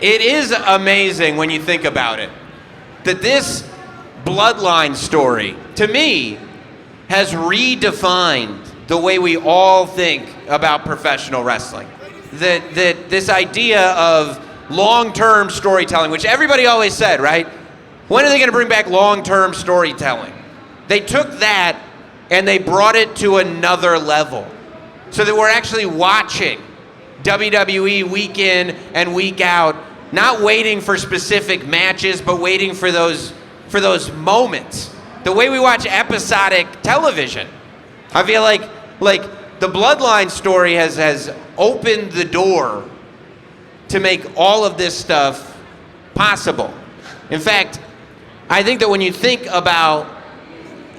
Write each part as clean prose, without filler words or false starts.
It is amazing when you think about it, that this Bloodline story, to me, has redefined the way we all think about professional wrestling. That this idea of long-term storytelling, which everybody always said, right? When are they going to bring back long-term storytelling? They took that and they brought it to another level, so that we're actually watching WWE week in and week out, not waiting for specific matches, but waiting for those moments. The way we watch episodic television. I feel like the Bloodline story has opened the door to make all of this stuff possible. In fact, I think that when you think about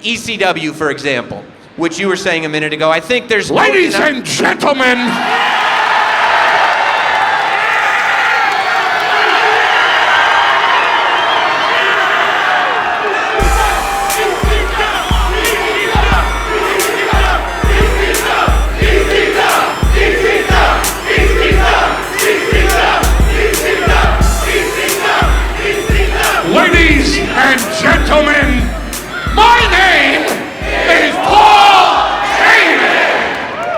ECW, for example, which you were saying a minute ago, I think there's... Ladies and gentlemen... Ladies and gentlemen, my name is Paul Heyman.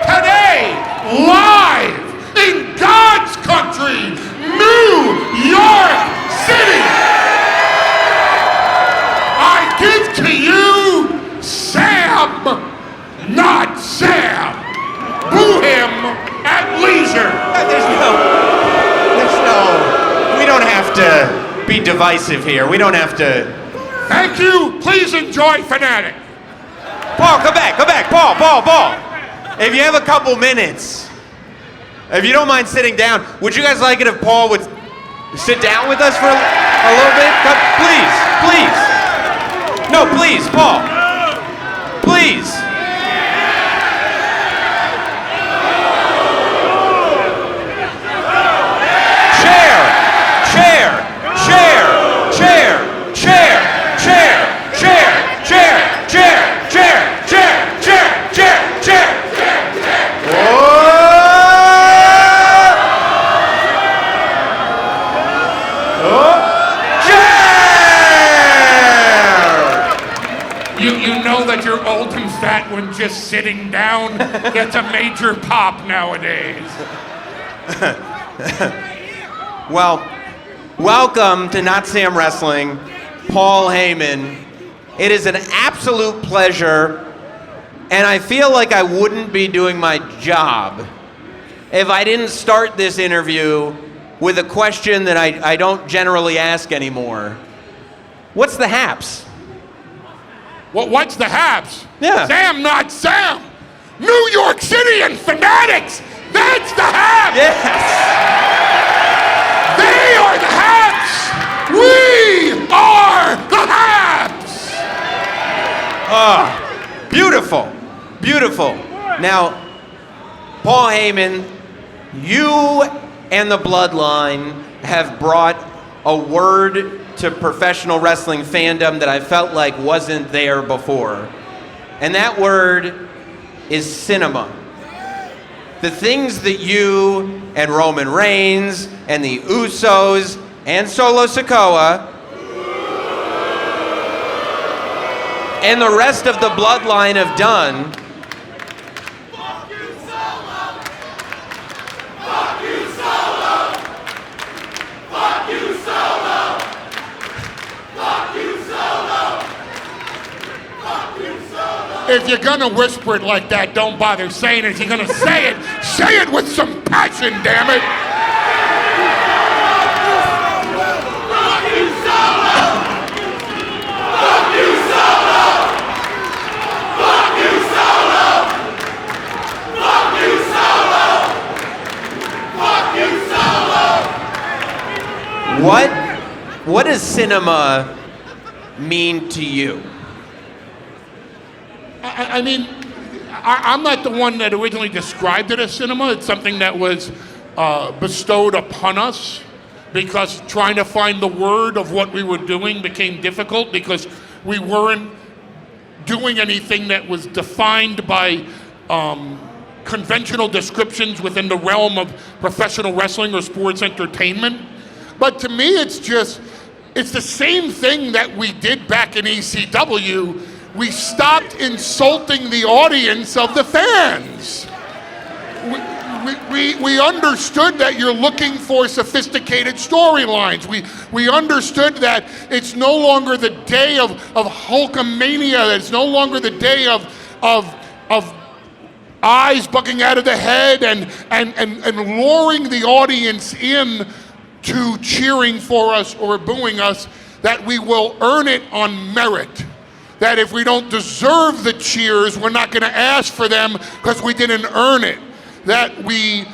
Today, live in God's country, New York City, I give to you Sam, not Sam. Boo him at leisure. We don't have to be divisive here. We don't have to... Thank you. Please enjoy Fanatic. Paul, come back. Paul. If you have a couple minutes, if you don't mind sitting down, would you guys like it if Paul would sit down with us for a little bit? Please. No, please, Paul. Please. You know that you're old and fat when just sitting down gets a major pop nowadays. Well, welcome to Notsam Wrestling, Paul Heyman. It is an absolute pleasure, and I feel like I wouldn't be doing my job if I didn't start this interview with a question that I don't generally ask anymore. What's the haps? What's the haps? Yeah. Sam, not Sam. New York City and Fanatics. That's the haps. Yes. They are the haps. We are the haps. Beautiful. Now, Paul Heyman, you and the Bloodline have brought a word to professional wrestling fandom that I felt like wasn't there before. And that word is cinema. The things that you and Roman Reigns and the Usos and Solo Sikoa and the rest of the Bloodline have done. If you're gonna whisper it like that, don't bother saying it. If you're gonna say it with some passion, damn it. Fuck you, Solo! Fuck you, Solo! Fuck you, Solo! Fuck you, Solo! Fuck you, Solo! What does cinema mean to you? I mean, I'm not the one that originally described it as cinema. It's something that was bestowed upon us because trying to find the word of what we were doing became difficult because we weren't doing anything that was defined by conventional descriptions within the realm of professional wrestling or sports entertainment. But to me, it's the same thing that we did back in ECW. We stopped insulting the audience of the fans. We understood that you're looking for sophisticated storylines. We understood that it's no longer the day of Hulkamania. It's no longer the day of eyes bugging out of the head and luring the audience in to cheering for us or booing us, that we will earn it on merit. That if we don't deserve the cheers, we're not going to ask for them because we didn't earn it. That we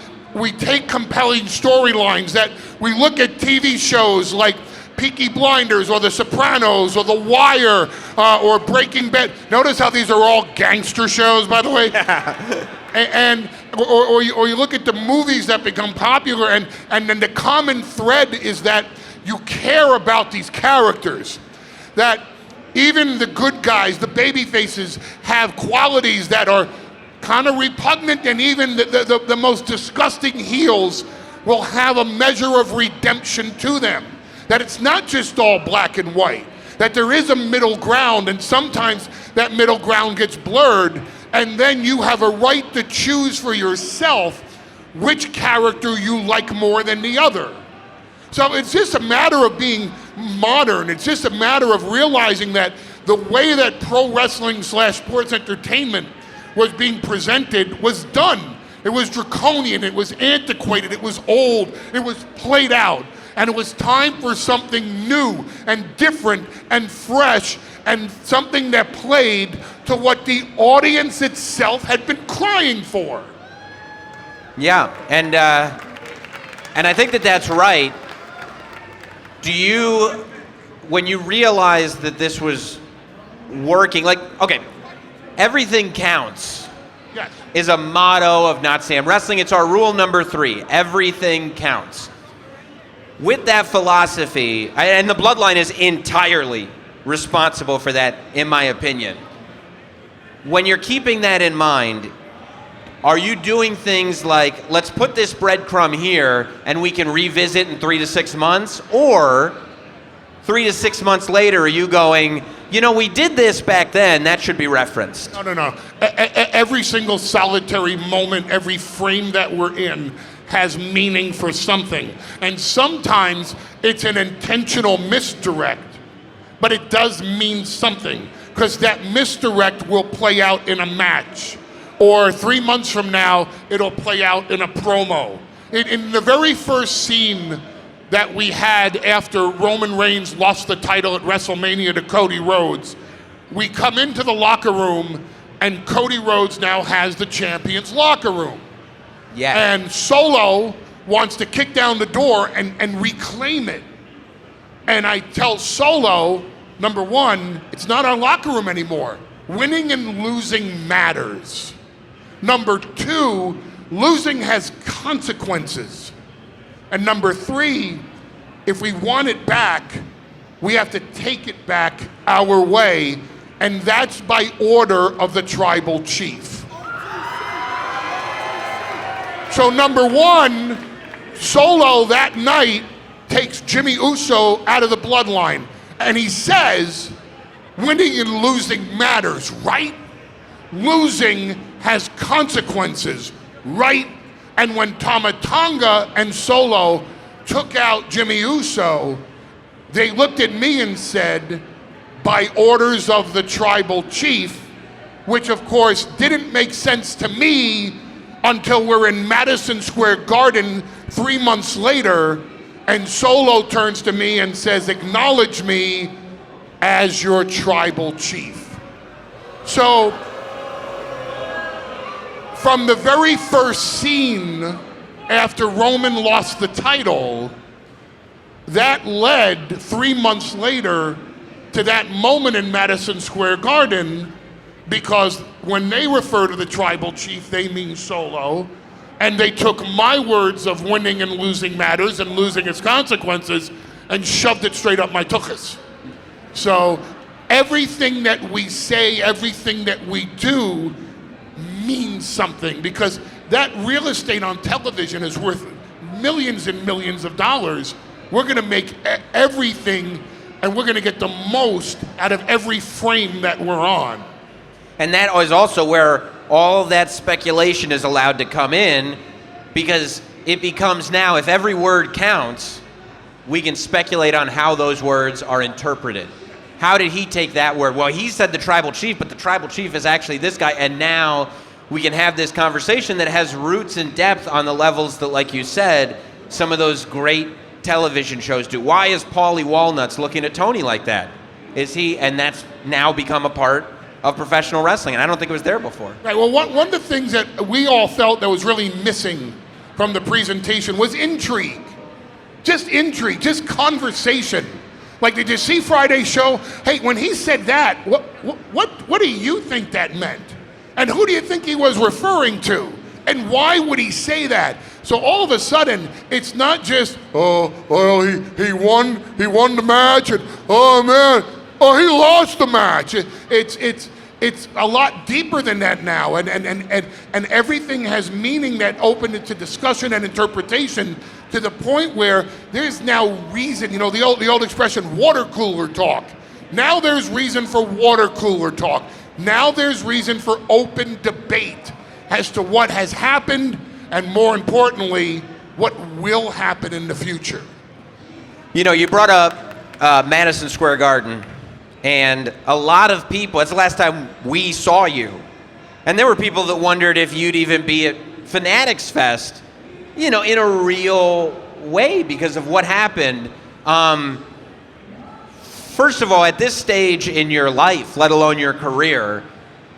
take compelling storylines, that we look at TV shows like Peaky Blinders or The Sopranos or The Wire or Breaking Bad. Notice how these are all gangster shows, by the way. Or you look at the movies that become popular, and then the common thread is that you care about these characters. That even the good guys, the baby faces, have qualities that are kind of repugnant, and even the most disgusting heels will have a measure of redemption to them. That it's not just all black and white, that there is a middle ground, and sometimes that middle ground gets blurred, and then you have a right to choose for yourself which character you like more than the other. So it's just a matter of being modern. It's just a matter of realizing that the way that pro wrestling / sports entertainment was being presented was done. It was draconian, it was antiquated, it was old, it was played out. And it was time for something new and different and fresh, and something that played to what the audience itself had been crying for. Yeah, and I think that that's right. Do you, when you realized that this was working, like, okay, everything counts. Yes. Is a motto of Notsam Wrestling. It's our rule number 3. Everything counts. With that philosophy, and the Bloodline is entirely responsible for that, in my opinion. When you're keeping that in mind, are you doing things like, let's put this breadcrumb here and we can revisit in 3 to 6 months? Or 3 to 6 months later, are you going, you know, we did this back then, that should be referenced? No. Every single solitary moment, every frame that we're in has meaning for something. And sometimes it's an intentional misdirect, but it does mean something, because that misdirect will play out in a match. Or 3 months from now, it'll play out in a promo. In the very first scene that we had after Roman Reigns lost the title at WrestleMania to Cody Rhodes, we come into the locker room and Cody Rhodes now has the champion's locker room. Yeah. And Solo wants to kick down the door and reclaim it. And I tell Solo, number one, it's not our locker room anymore. Winning and losing matters. Number two, losing has consequences. And number three, if we want it back, we have to take it back our way, and that's by order of the tribal chief. So number one, Solo that night takes Jimmy Uso out of the Bloodline, and he says, winning and losing matters, right? Losing has consequences, right? And when Tama Tonga and Solo took out Jimmy Uso, they looked at me and said, by orders of the tribal chief, which of course didn't make sense to me until we're in Madison Square Garden 3 months later, and Solo turns to me and says, acknowledge me as your tribal chief. So, from the very first scene after Roman lost the title, that led 3 months later to that moment in Madison Square Garden, because when they refer to the tribal chief, they mean Solo, and they took my words of winning and losing matters and losing its consequences and shoved it straight up my tuchus. So everything that we say, everything that we do means something, because that real estate on television is worth millions and millions of dollars, we're going to make everything, and we're going to get the most out of every frame that we're on. And that is also where all that speculation is allowed to come in, because it becomes now, if every word counts, we can speculate on how those words are interpreted. How did he take that word? Well, he said the tribal chief, but the tribal chief is actually this guy, and now we can have this conversation that has roots and depth on the levels that, like you said, some of those great television shows do. Why is Paulie Walnuts looking at Tony like that? Is he, and that's now become a part of professional wrestling, and I don't think it was there before. Right, well, one of the things that we all felt that was really missing from the presentation was intrigue. Just intrigue, just conversation. Like, did you see Friday's show? Hey, when he said that, what do you think that meant? And who do you think he was referring to? And why would he say that? So all of a sudden, it's not just, oh, well, he won the match, and oh man, oh, he lost the match. It's a lot deeper than that now, and everything has meaning that opened it to discussion and interpretation, to the point where there's now reason, you know, the old expression, water cooler talk. Now there's reason for water cooler talk. Now there's reason for open debate as to what has happened, and more importantly, what will happen in the future. You know, you brought up Madison Square Garden, and a lot of people, it's the last time we saw you, and there were people that wondered if you'd even be at Fanatics Fest, you know, in a real way because of what happened. First of all, at this stage in your life, let alone your career,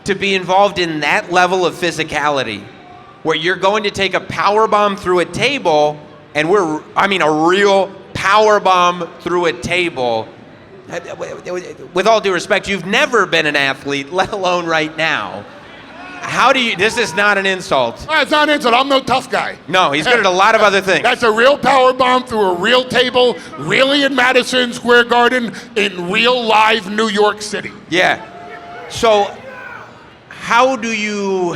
to be involved in that level of physicality, where you're going to take a power bomb through a table, and a real power bomb through a table. With all due respect, you've never been an athlete, let alone right now. How do you, this is not an insult. It's not an insult, I'm no tough guy. No, he's good at a lot of other things. That's a real power bomb through a real table, really in Madison Square Garden, in real live New York City. Yeah. So, how do you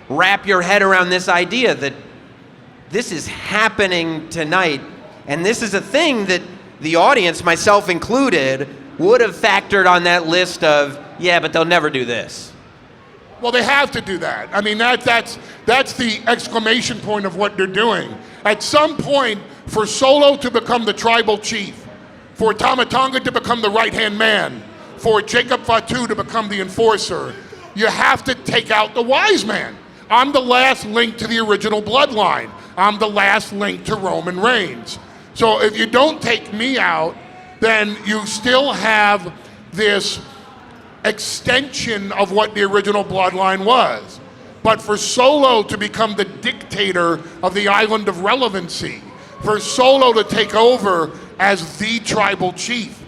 wrap your head around this idea that this is happening tonight, and this is a thing that the audience, myself included, would have factored on that list of, yeah, but they'll never do this? Well, they have to do that. I mean, that's the exclamation point of what they're doing. At some point, for Solo to become the tribal chief, for Tama Tonga to become the right-hand man, for Jacob Fatu to become the enforcer, you have to take out the Wiseman. I'm the last link to the original Bloodline. I'm the last link to Roman Reigns. So if you don't take me out, then you still have this extension of what the original Bloodline was. But for Solo to become the dictator of the island of relevancy, for Solo to take over as the tribal chief,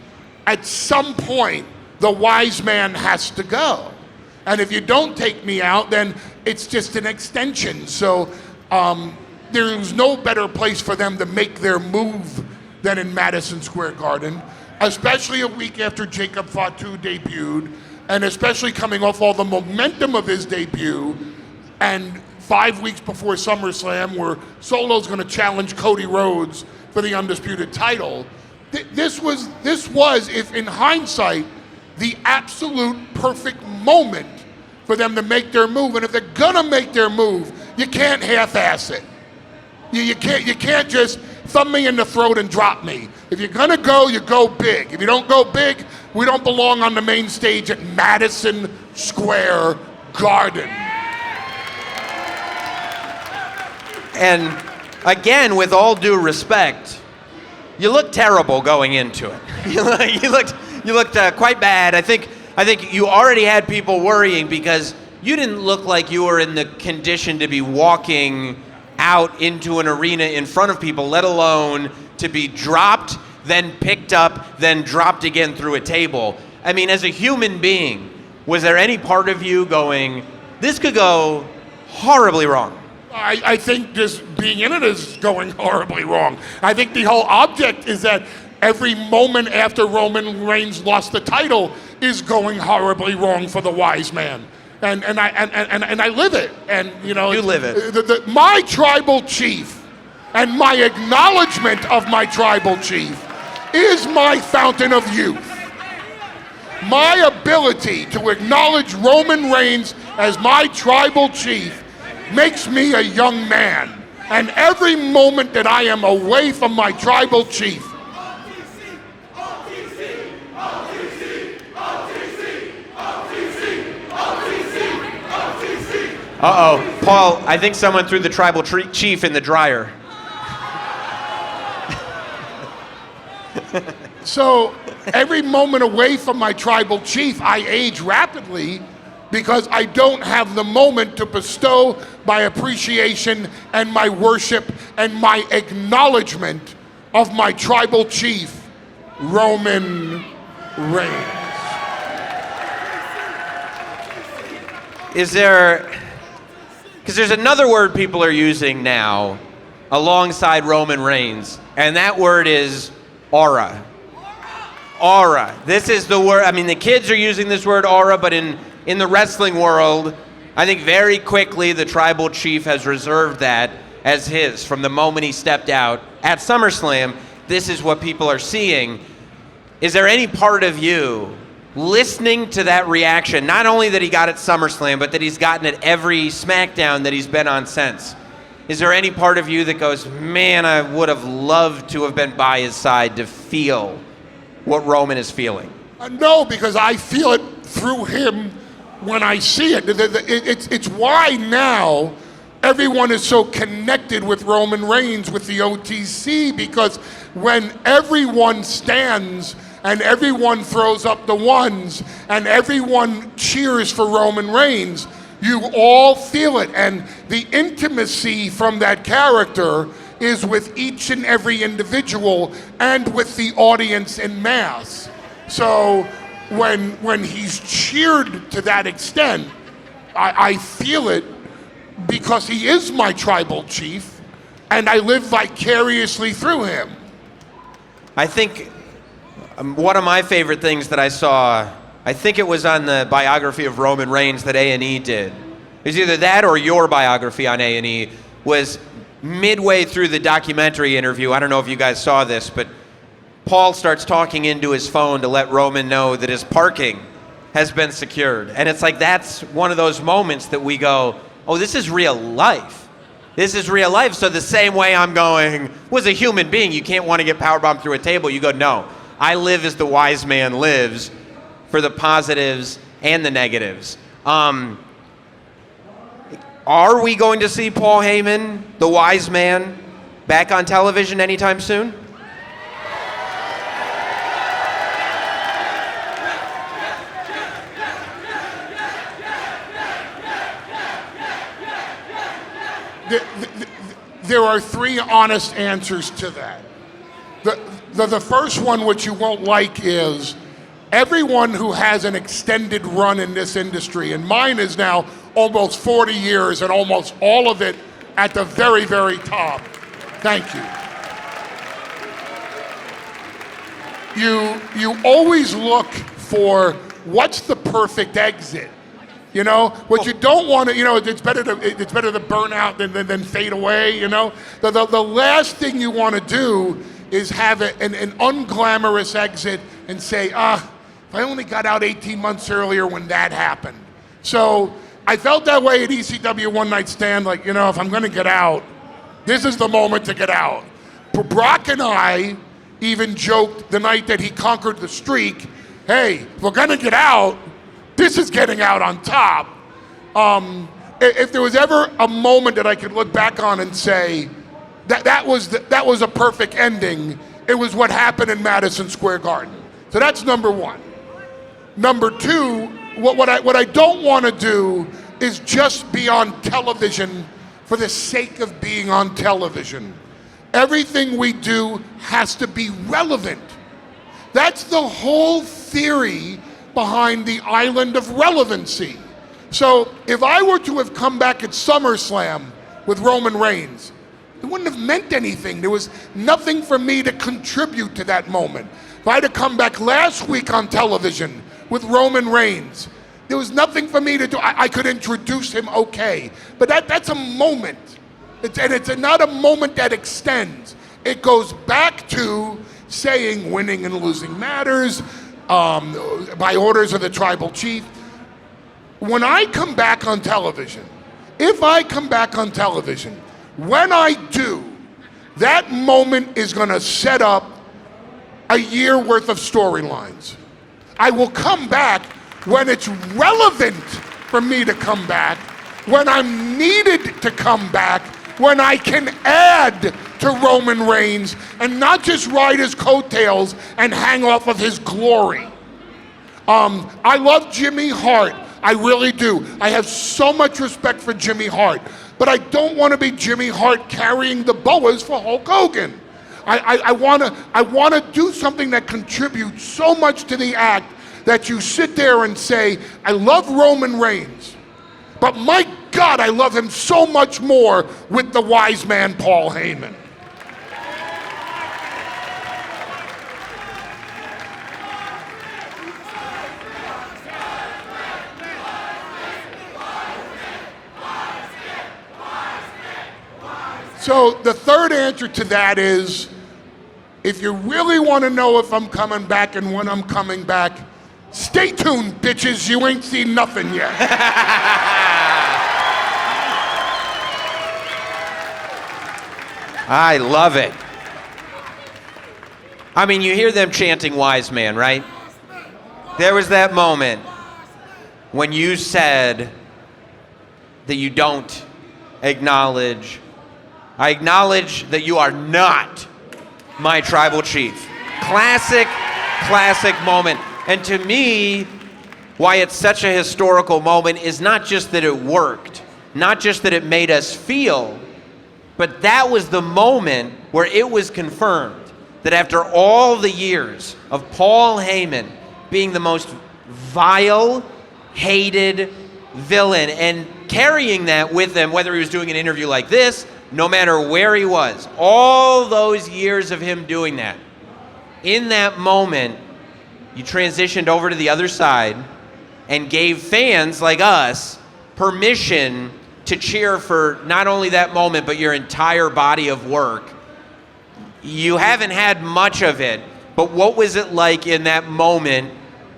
at some point, the wise man has to go. And if you don't take me out, then it's just an extension. So there's no better place for them to make their move than in Madison Square Garden, especially a week after Jacob Fatu debuted, and especially coming off all the momentum of his debut, and 5 weeks before SummerSlam, where Solo's going to challenge Cody Rhodes for the undisputed title. This was, if in hindsight, the absolute perfect moment for them to make their move. And if they're gonna make their move, you can't half-ass it. You can't just thumb me in the throat and drop me. If you're gonna go, you go big. If you don't go big, we don't belong on the main stage at Madison Square Garden. And again, with all due respect, you look terrible going into it. You looked quite bad. I think you already had people worrying because you didn't look like you were in the condition to be walking out into an arena in front of people, let alone to be dropped, then picked up, then dropped again through a table. I mean, as a human being, was there any part of you going, this could go horribly wrong? I think just being in it is going horribly wrong. I think the whole object is that every moment after Roman Reigns lost the title is going horribly wrong for the wise man. And I live it. And you know, you live it. My tribal chief And my acknowledgement of my tribal chief is my fountain of youth. My ability to acknowledge Roman Reigns as my tribal chief makes me a young man. And every moment that I am away from my tribal chief, Uh-oh, Paul, I think someone threw the tribal chief in the dryer. So every moment away from my tribal chief, I age rapidly because I don't have the moment to bestow my appreciation and my worship and my acknowledgement of my tribal chief, Roman Reigns. Is there, because there's another word people are using now alongside Roman Reigns, and that word is aura. Aura. This is the word, I mean, the kids are using this word aura, but in the wrestling world, I think very quickly the tribal chief has reserved that as his. From the moment he stepped out at SummerSlam, this is what people are seeing. Is there any part of you listening to that reaction, not only that he got at SummerSlam, but that he's gotten at every SmackDown that he's been on since? Is there any part of you that goes, man, I would have loved to have been by his side to feel what Roman is feeling? No, because I feel it through him when I see it. It's why now everyone is so connected with Roman Reigns with the OTC, because when everyone stands and everyone throws up the ones and everyone cheers for Roman Reigns, you all feel it. And the intimacy from that character is with each and every individual and with the audience en masse. So when he's cheered to that extent, I feel it because he is my tribal chief and I live vicariously through him. I think one of my favorite things that I saw, I think it was on the biography of Roman Reigns that A&E did. It was either that or your biography on A&E, was midway through the documentary interview. I don't know if you guys saw this, but Paul starts talking into his phone to let Roman know that his parking has been secured. And it's like, that's one of those moments that we go, oh, this is real life. This is real life. So the same way I'm going, was a human being, you can't want to get powerbombed through a table. You go, no, I live as the wise man lives, for the positives and the negatives. Are we going to see Paul Heyman, the wise man, back on television anytime soon? There are three honest answers to that. The first one, which you won't like, is everyone who has an extended run in this industry, and mine is now almost 40 years and almost all of it at the very, very top. Thank you. You always look for what's the perfect exit. You know, what you don't want to, you know, it's better to burn out than fade away, you know. The last thing you want to do is have an unglamorous exit and say, if I only got out 18 months earlier when that happened. So I felt that way at ECW One Night Stand, like, you know, if I'm going to get out, this is the moment to get out. Brock and I even joked the night that he conquered the streak, hey, if we're going to get out, this is getting out on top. If there was ever a moment that I could look back on and say, that was a perfect ending, it was what happened in Madison Square Garden. So that's number one. Number two, what I don't want to do is just be on television for the sake of being on television. Everything we do has to be relevant. That's the whole theory behind the island of relevancy. So if I were to have come back at SummerSlam with Roman Reigns, it wouldn't have meant anything. There was nothing for me to contribute to that moment. If I had to come back last week on television with Roman Reigns, there was nothing for me to do. I could introduce him, okay. But that's a moment. It's not a moment that extends. It goes back to saying winning and losing matters, by orders of the tribal chief. When I come back on television, if I come back on television, when I do, that moment is going to set up a year worth of storylines. I will come back when it's relevant for me to come back, when I'm needed to come back, when I can add to Roman Reigns and not just ride his coattails and hang off of his glory. I love Jimmy Hart. I really do. I have so much respect for Jimmy Hart, but I don't want to be Jimmy Hart carrying the boas for Hulk Hogan. I want to do something that contributes so much to the act that you sit there and say, I love Roman Reigns, but my God, I love him so much more with the Wiseman Paul Heyman. So the third answer to that is, if you really want to know if I'm coming back and when I'm coming back, stay tuned, bitches. You ain't seen nothing yet. I love it. I mean, you hear them chanting Wiseman, right? There was that moment when you said that you don't acknowledge. I acknowledge that you are not my tribal chief. Classic moment. And to me, why it's such a historical moment is not just that it worked, not just that it made us feel, but that was the moment where it was confirmed that after all the years of Paul Heyman being the most vile, hated villain and carrying that with him, whether he was doing an interview like this, no matter where he was, all those years of him doing that, in that moment, you transitioned over to the other side and gave fans like us permission to cheer for not only that moment, but your entire body of work. You haven't had much of it, but what was it like in that moment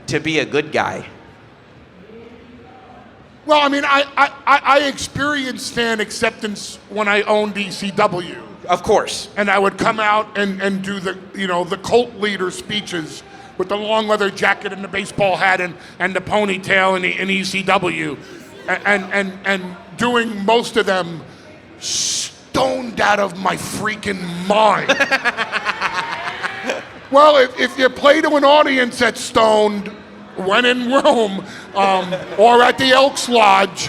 to be a good guy? Well, I mean, I experienced fan acceptance when I owned ECW. Of course. And I would come out and do the cult leader speeches with the long leather jacket and the baseball hat and the ponytail in ECW. And doing most of them stoned out of my freaking mind. Well, if you play to an audience that's stoned, when in Rome, or at the Elks Lodge.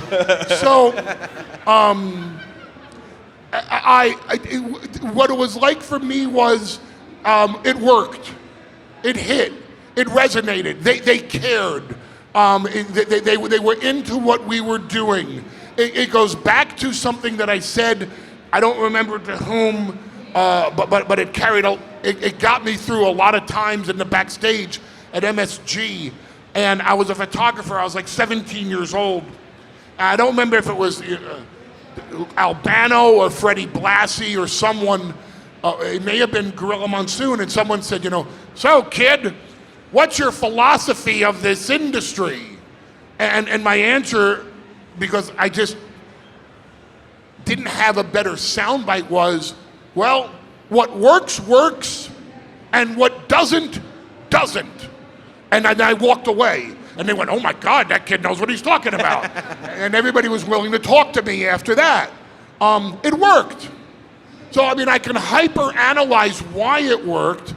So, what it was like for me was, it worked. It hit. It resonated. They cared. They were into what we were doing. It goes back to something that I said, I don't remember to whom, but it carried, it got me through a lot of times in the backstage at MSG. And I was a photographer. I was like 17 years old. I don't remember if it was Albano or Freddie Blassie or someone. It may have been Gorilla Monsoon. And someone said, so kid, what's your philosophy of this industry? And my answer, because I just didn't have a better soundbite, was, well, what works, works, and what doesn't, doesn't. And I walked away. And they went, oh my God, that kid knows what he's talking about. And everybody was willing to talk to me after that. It worked. So, I mean, I can hyper-analyze why it worked,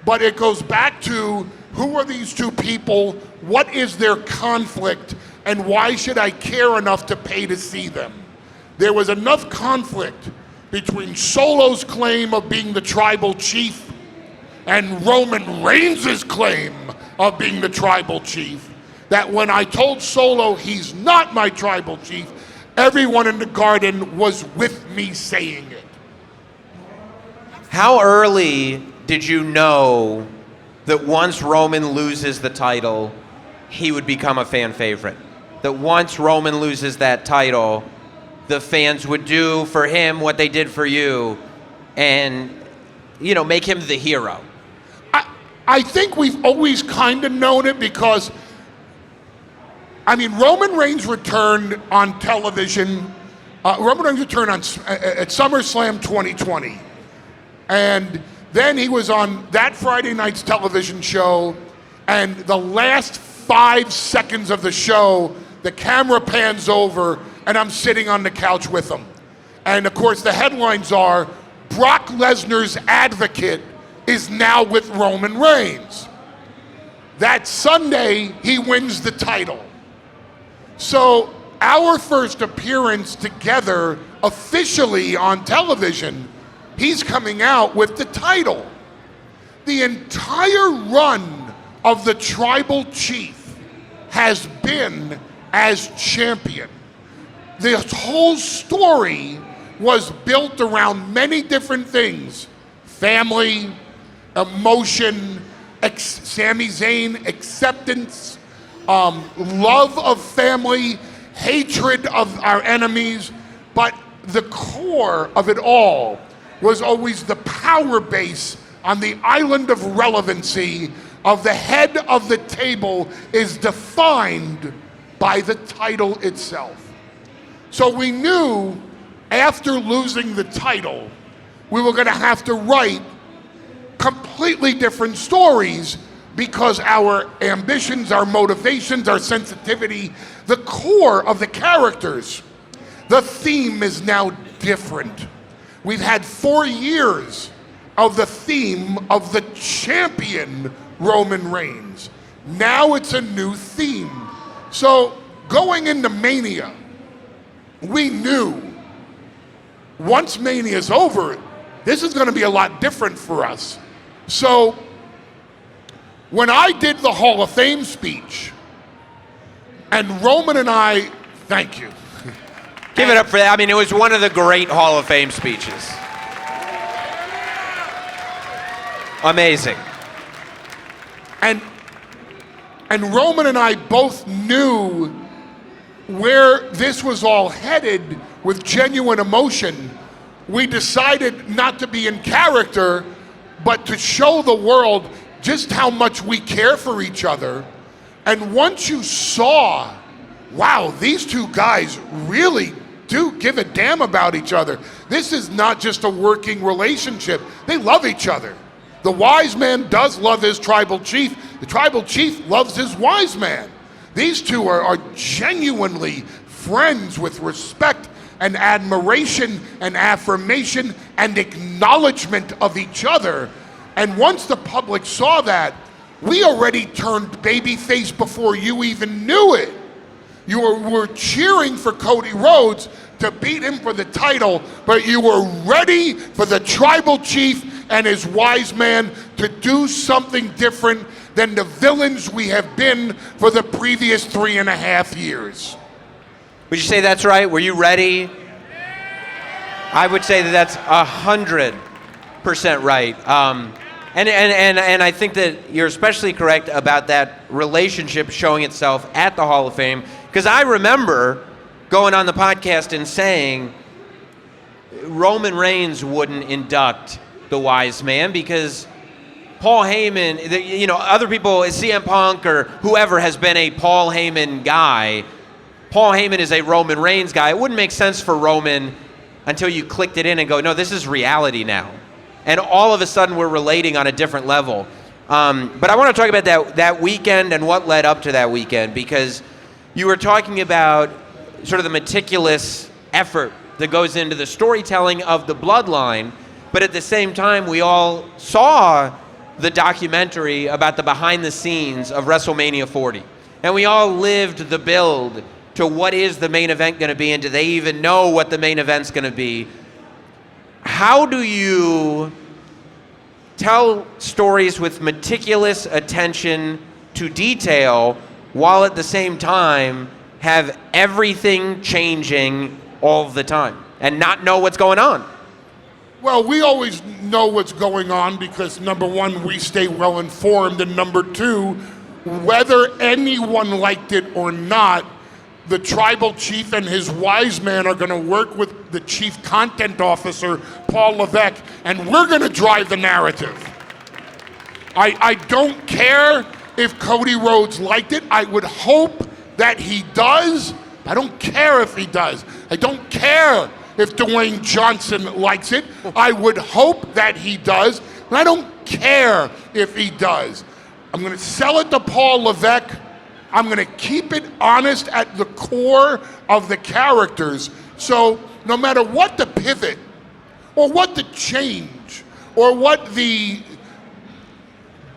but it goes back to who are these two people, what is their conflict, and why should I care enough to pay to see them? There was enough conflict between Solo's claim of being the tribal chief and Roman Reigns' claim of being the tribal chief, that when I told Solo he's not my tribal chief, everyone in the Garden was with me saying it. How early did you know that once Roman loses the title, he would become a fan favorite? That once Roman loses that title, the fans would do for him what they did for you, and, you know, make him the hero? I think we've always kind of known it because, I mean, Roman Reigns returned on television. Roman Reigns returned at SummerSlam 2020. And then he was on that Friday night's television show, and the last 5 seconds of the show, the camera pans over, and I'm sitting on the couch with him. And of course, the headlines are, Brock Lesnar's advocate is now with Roman Reigns. That Sunday, he wins the title. So our first appearance together officially on television, he's coming out with the title. The entire run of the Tribal Chief has been as champion. This whole story was built around many different things: family, emotion, Sami Zayn, acceptance, love of family, hatred of our enemies. But the core of it all was always the power base on the island of relevancy of the head of the table is defined by the title itself. So we knew after losing the title, we were gonna have to write completely different stories because our ambitions, our motivations, our sensitivity, the core of the characters, the theme is now different. We've had 4 years of the theme of the champion Roman Reigns. Now it's a new theme. So going into Mania, we knew once Mania's over, this is gonna be a lot different for us. So when I did the Hall of Fame speech, and Roman and I, thank you. Give it up for that. I mean, it was one of the great Hall of Fame speeches. Amazing. And Roman and I both knew where this was all headed with genuine emotion. We decided not to be in character, but to show the world just how much we care for each other. And once you saw, wow, these two guys really do give a damn about each other. This is not just a working relationship. They love each other. The wise man does love his tribal chief. The tribal chief loves his wise man. These two are genuinely friends with respect and admiration and affirmation and acknowledgement of each other. And once the public saw that, we already turned babyface before you even knew it. You were cheering for Cody Rhodes to beat him for the title, but you were ready for the tribal chief and his wise man to do something different than the villains we have been for the previous 3.5 years. Would you say that's right? Were you ready? I would say that that's 100% right. And I think that you're especially correct about that relationship showing itself at the Hall of Fame, because I remember going on the podcast and saying Roman Reigns wouldn't induct the wise man because Paul Heyman, you know, other people, CM Punk or whoever has been a Paul Heyman guy. Paul Heyman is a Roman Reigns guy. It wouldn't make sense for Roman until you clicked it in and go, no, this is reality now. And all of a sudden we're relating on a different level. But I want to talk about that weekend and what led up to that weekend, because you were talking about sort of the meticulous effort that goes into the storytelling of the Bloodline, but at the same time we all saw the documentary about the behind the scenes of WrestleMania 40. And we all lived the build to what is the main event going to be, and do they even know what the main event's going to be? How do you tell stories with meticulous attention to detail while at the same time have everything changing all the time and not know what's going on? Well, we always know what's going on because, number one, we stay well informed, and number two, whether anyone liked it or not, the tribal chief and his Wiseman are going to work with the chief content officer, Paul Levesque, and we're going to drive the narrative. I don't care if Cody Rhodes liked it. I would hope that he does. I don't care if he does. I don't care if Dwayne Johnson likes it. I would hope that he does. And I don't care if he does. I'm going to sell it to Paul Levesque. I'm going to keep it honest at the core of the characters. So no matter what the pivot or what the change or what the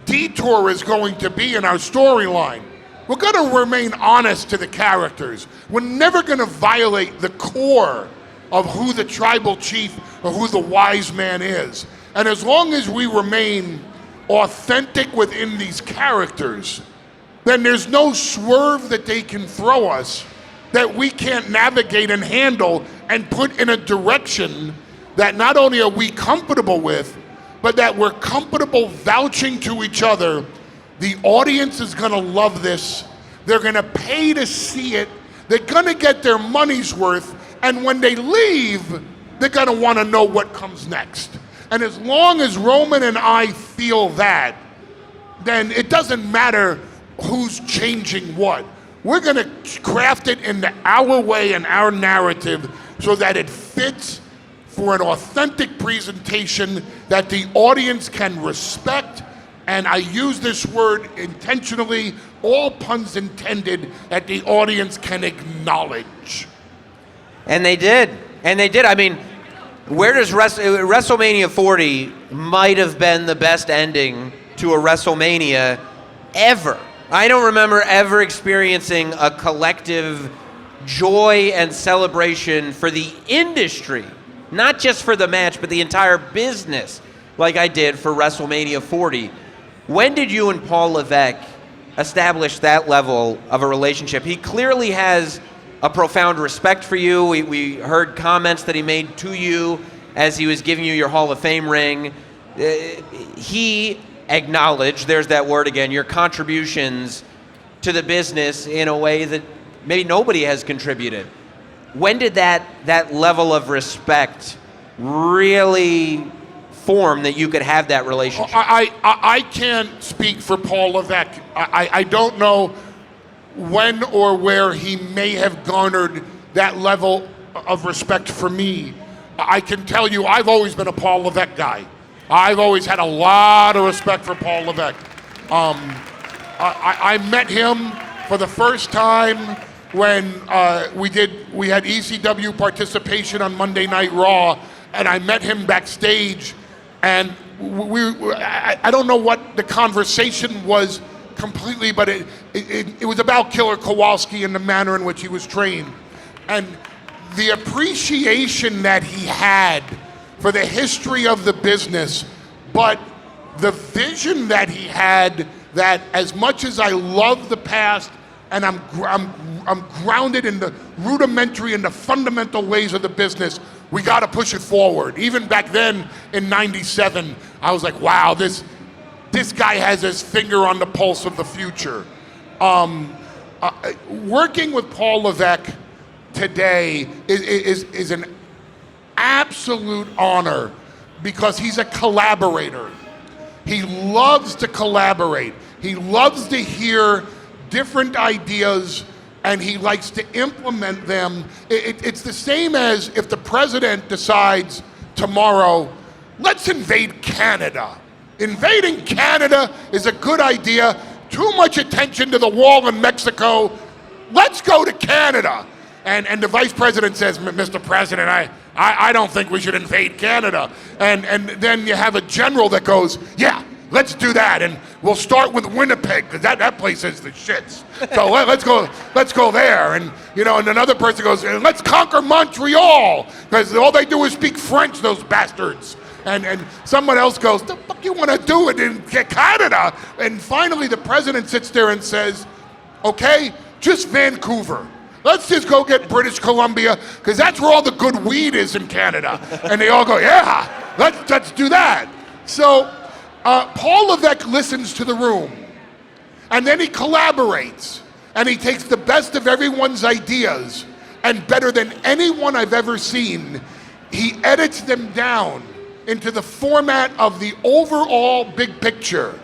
detour is going to be in our storyline, we're going to remain honest to the characters. We're never going to violate the core of who the tribal chief or who the wise man is. And as long as we remain authentic within these characters, then there's no swerve that they can throw us that we can't navigate and handle and put in a direction that not only are we comfortable with, but that we're comfortable vouching to each other. The audience is gonna love this. They're gonna pay to see it. They're gonna get their money's worth. And when they leave, they're gonna wanna know what comes next. And as long as Roman and I feel that, then it doesn't matter who's changing what. We're gonna craft it in our way and our narrative so that it fits for an authentic presentation that the audience can respect. And I use this word intentionally, all puns intended, that the audience can acknowledge. And they did. And they did. I mean, where does WrestleMania 40 might have been the best ending to a WrestleMania ever. I don't remember ever experiencing a collective joy and celebration for the industry, not just for the match, but the entire business, like I did for WrestleMania 40. When did you and Paul Levesque establish that level of a relationship? He clearly has a profound respect for you. We heard comments that he made to you as he was giving you your Hall of Fame ring. He acknowledged, there's that word again, your contributions to the business in a way that maybe nobody has contributed. When did that level of respect really form that you could have that relationship? I can't speak for Paul Levesque. I don't know when or where he may have garnered that level of respect for me. I can tell you I've always been a Paul Levesque guy. I've always had a lot of respect for Paul Levesque. I met him for the first time when we had ECW participation on Monday Night Raw, and I met him backstage, and I don't know what the conversation was completely, but it was about Killer Kowalski and the manner in which he was trained. And the appreciation that he had for the history of the business, but the vision that he had that as much as I love the past and I'm grounded in the rudimentary and the fundamental ways of the business, we got to push it forward. Even back then in '97, I was like, wow, this guy has his finger on the pulse of the future. Working with Paul Levesque today is an absolute honor because he's a collaborator. He loves to collaborate. He loves to hear different ideas and he likes to implement them. It's the same as if the president decides tomorrow, let's invade Canada. Invading Canada is a good idea. Too much attention to the wall in Mexico. Let's go to Canada. And the vice president says, Mr. President, I don't think we should invade Canada. And then you have a general that goes, yeah, let's do that. And we'll start with Winnipeg, because that place is the shits. So let's go there. And and another person goes, let's conquer Montreal, because all they do is speak French, those bastards. And someone else goes, the fuck you want to do it in Canada? And finally the president sits there and says, okay, just Vancouver. Let's just go get British Columbia, because that's where all the good weed is in Canada. And they all go, yeah, let's do that. So Paul Levesque listens to the room, and then he collaborates. And he takes the best of everyone's ideas, and better than anyone I've ever seen, he edits them down into the format of the overall big picture.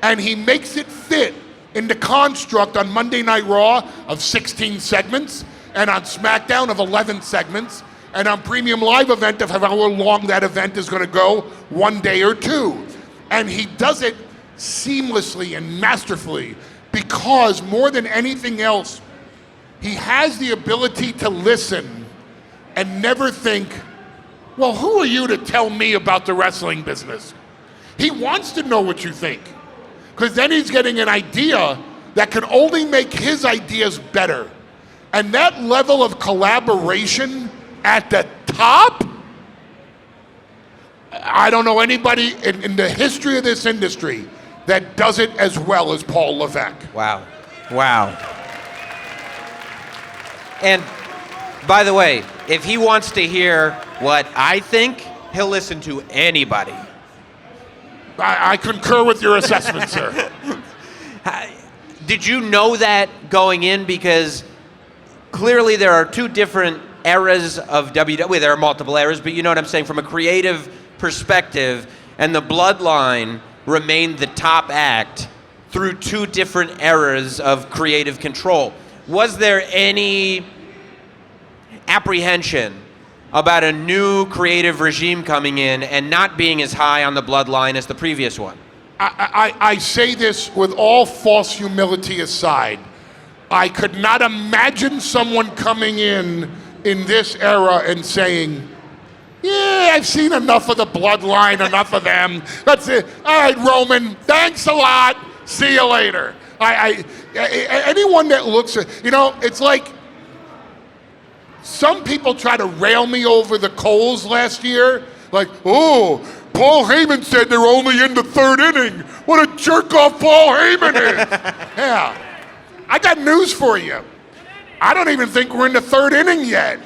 And he makes it fit in the construct on Monday Night Raw of 16 segments, and on SmackDown of 11 segments, and on Premium Live event of however long that event is going to go, 1 day or 2. And he does it seamlessly and masterfully because more than anything else, he has the ability to listen and never think, well, who are you to tell me about the wrestling business? He wants to know what you think, because then he's getting an idea that can only make his ideas better. And that level of collaboration at the top, I don't know anybody in the history of this industry that does it as well as Paul Levesque. Wow. And by the way, if he wants to hear what I think, he'll listen to anybody. I concur with your assessment, sir. Did you know that going in? Because clearly there are two different eras of WWE. There are multiple eras, but you know what I'm saying, from a creative perspective, and the Bloodline remained the top act through two different eras of creative control. Was there any apprehension about a new creative regime coming in and not being as high on the Bloodline as the previous one? I say this with all false humility aside. I could not imagine someone coming in this era and saying, yeah, I've seen enough of the Bloodline, enough of them. That's it. All right, Roman, thanks a lot. See you later. Anyone that looks at, it's like some people try to rail me over the coals last year. Like, oh, Paul Heyman said they're only in the third inning. What a jerk off Paul Heyman is. Yeah. I got news for you. I don't even think we're in the third inning yet.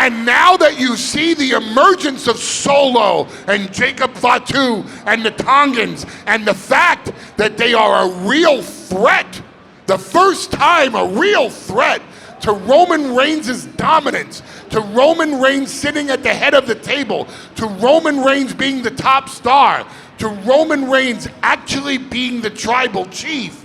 And now that you see the emergence of Solo and Jacob Fatu and the Tongans, and the fact that they are a real threat, the first time a real threat to Roman Reigns' dominance, to Roman Reigns sitting at the head of the table, to Roman Reigns being the top star, to Roman Reigns actually being the tribal chief.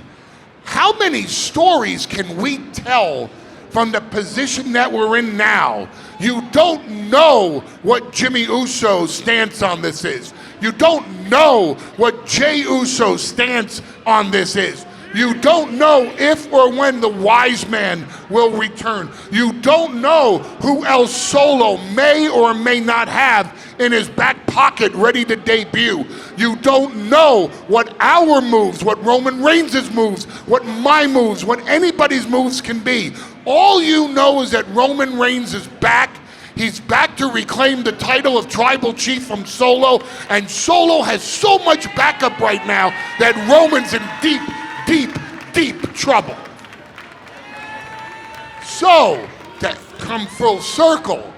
How many stories can we tell from the position that we're in now? You don't know what Jimmy Uso's stance on this is. You don't know what Jey Uso's stance on this is. You don't know if or when the Wiseman will return. You don't know who else Solo may or may not have in his back pocket ready to debut. You don't know what our moves, what Roman Reigns' moves, what my moves, what anybody's moves can be. All you know is that Roman Reigns is back. He's back to reclaim the title of Tribal Chief from Solo, and Solo has so much backup right now that Roman's in deep trouble. So, to come full circle,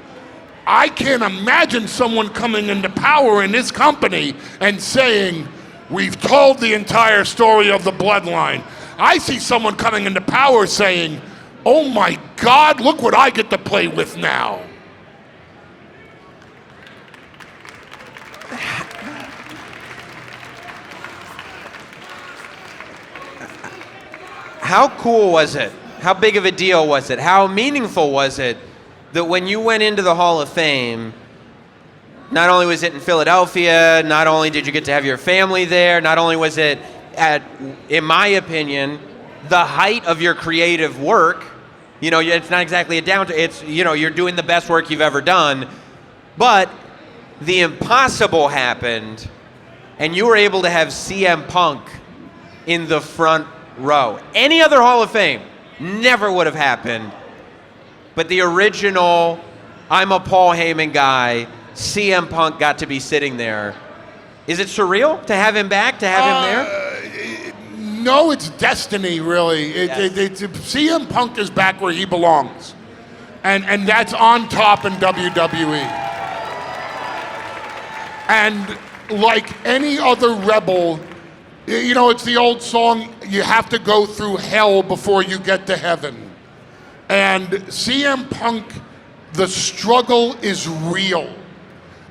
I can't imagine someone coming into power in this company and saying, we've told the entire story of the Bloodline. I see someone coming into power saying, oh my God, look what I get to play with now. How cool was it? How big of a deal was it? How meaningful was it that when you went into the Hall of Fame, not only was it in Philadelphia, not only did you get to have your family there, not only was it at, in my opinion, the height of your creative work, it's not exactly a downturn, it's, you're doing the best work you've ever done, but the impossible happened, and you were able to have CM Punk in the front row. Any other Hall of Fame never would have happened. But the original, I'm a Paul Heyman guy, CM Punk got to be sitting there. Is it surreal to have him back, to have him there? No, it's destiny, really. CM Punk is back where he belongs. And that's on top in WWE. And like any other rebel You know, it's the old song, you have to go through hell before you get to heaven. And CM Punk, the struggle is real.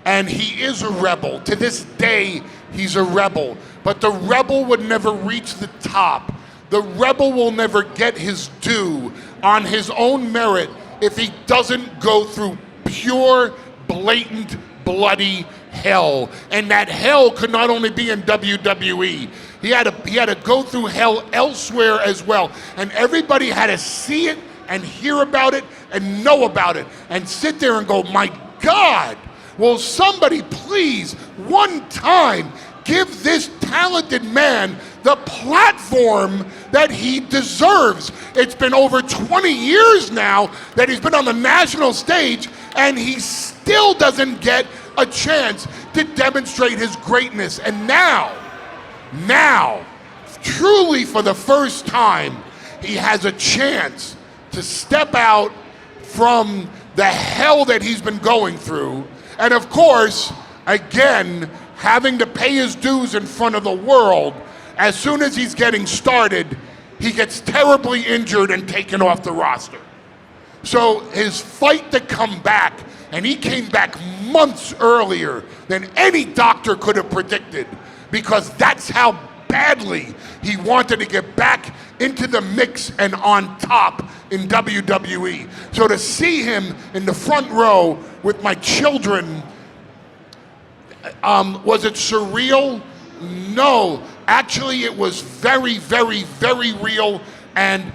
And he is a rebel. To this day, he's a rebel. But the rebel would never reach the top. The rebel will never get his due on his own merit if he doesn't go through pure, blatant, bloody hell. And that hell could not only be in WWE. He had to go through hell elsewhere as well. And everybody had to see it and hear about it and know about it and sit there and go, my God, will somebody please one time give this talented man the platform that he deserves? It's been over 20 years now that he's been on the national stage, and he still doesn't get a chance to demonstrate his greatness. And now, truly for the first time, he has a chance to step out from the hell that he's been going through. And of course, again, having to pay his dues in front of the world. As soon as he's getting started, he gets terribly injured and taken off the roster. So his fight to come back, and he came back months earlier than any doctor could have predicted, because that's how badly he wanted to get back into the mix and on top in WWE. So to see him in the front row with my children, was it surreal? No, actually it was very, very, very real, and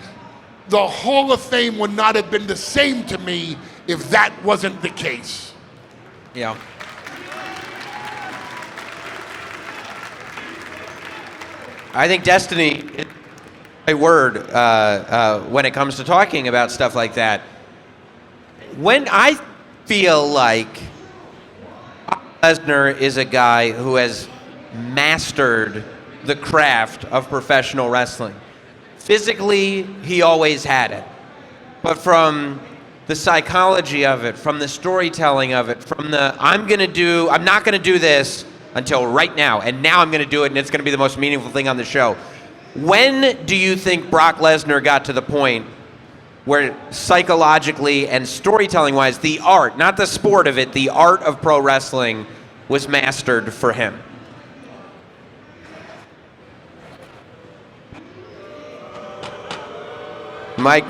the Hall of Fame would not have been the same to me if that wasn't the case. Yeah. I think destiny is a word when it comes to talking about stuff like that. When I feel like Lesnar is a guy who has mastered the craft of professional wrestling. Physically, he always had it. But from the psychology of it, from the storytelling of it, from the I'm not gonna do this until right now, and now I'm gonna do it, and it's gonna be the most meaningful thing on the show. When do you think Brock Lesnar got to the point where psychologically and storytelling-wise, the art, not the sport of it, the art of pro wrestling was mastered for him? Mike.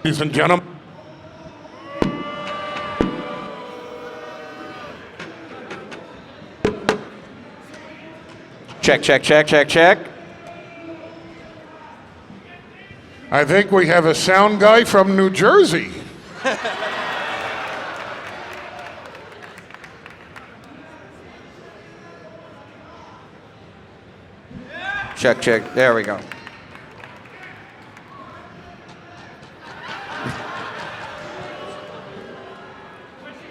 Ladies and gentlemen. Check, check, check, check, check. I think we have a sound guy from New Jersey. Check, check. There we go.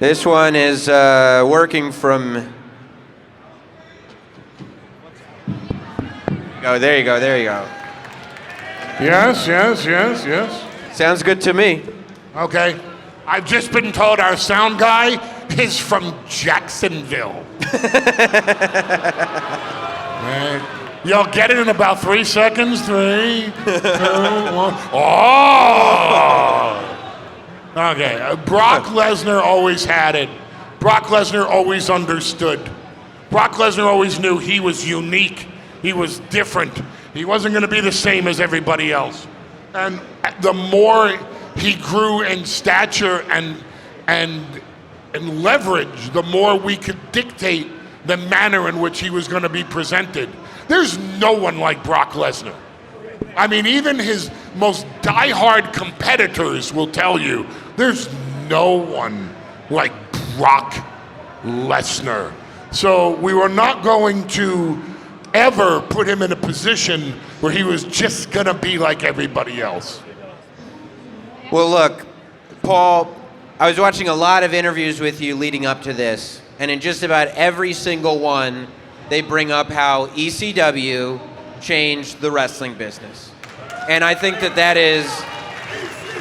This one is working from... Oh, there you go, there you go. Yes, yes, yes, yes. Sounds good to me. Okay. I've just been told our sound guy is from Jacksonville. Right. You'll get it in about 3 seconds. 3, 2, 1. Oh! Okay. Brock Lesnar always had it. Brock Lesnar always understood. Brock Lesnar always knew he was unique. He was different. He wasn't going to be the same as everybody else. And the more he grew in stature and leverage, the more we could dictate the manner in which he was going to be presented. There's no one like Brock Lesnar. I mean, even his most diehard competitors will tell you, there's no one like Brock Lesnar. So we were not going to ever put him in a position where he was just gonna be like everybody else. Well, look, Paul, I was watching a lot of interviews with you leading up to this, and in just about every single one, they bring up how ECW changed the wrestling business. And I think that that is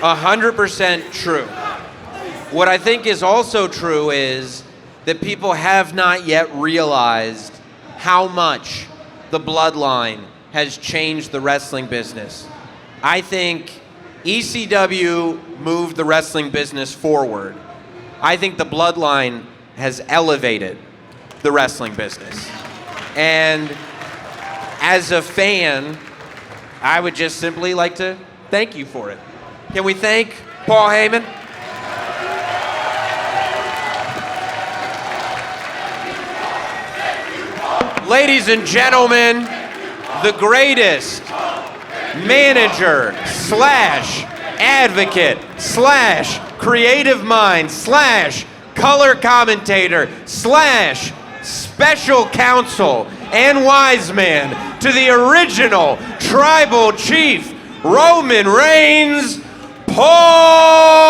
100% true. What I think is also true is that people have not yet realized how much the Bloodline has changed the wrestling business. I think ECW moved the wrestling business forward. I think the Bloodline has elevated the wrestling business. And as a fan, I would just simply like to thank you for it. Can we thank Paul Heyman? Ladies and gentlemen, the greatest manager slash advocate slash creative mind slash color commentator slash special counsel and Wiseman to the original tribal chief, Roman Reigns, Paul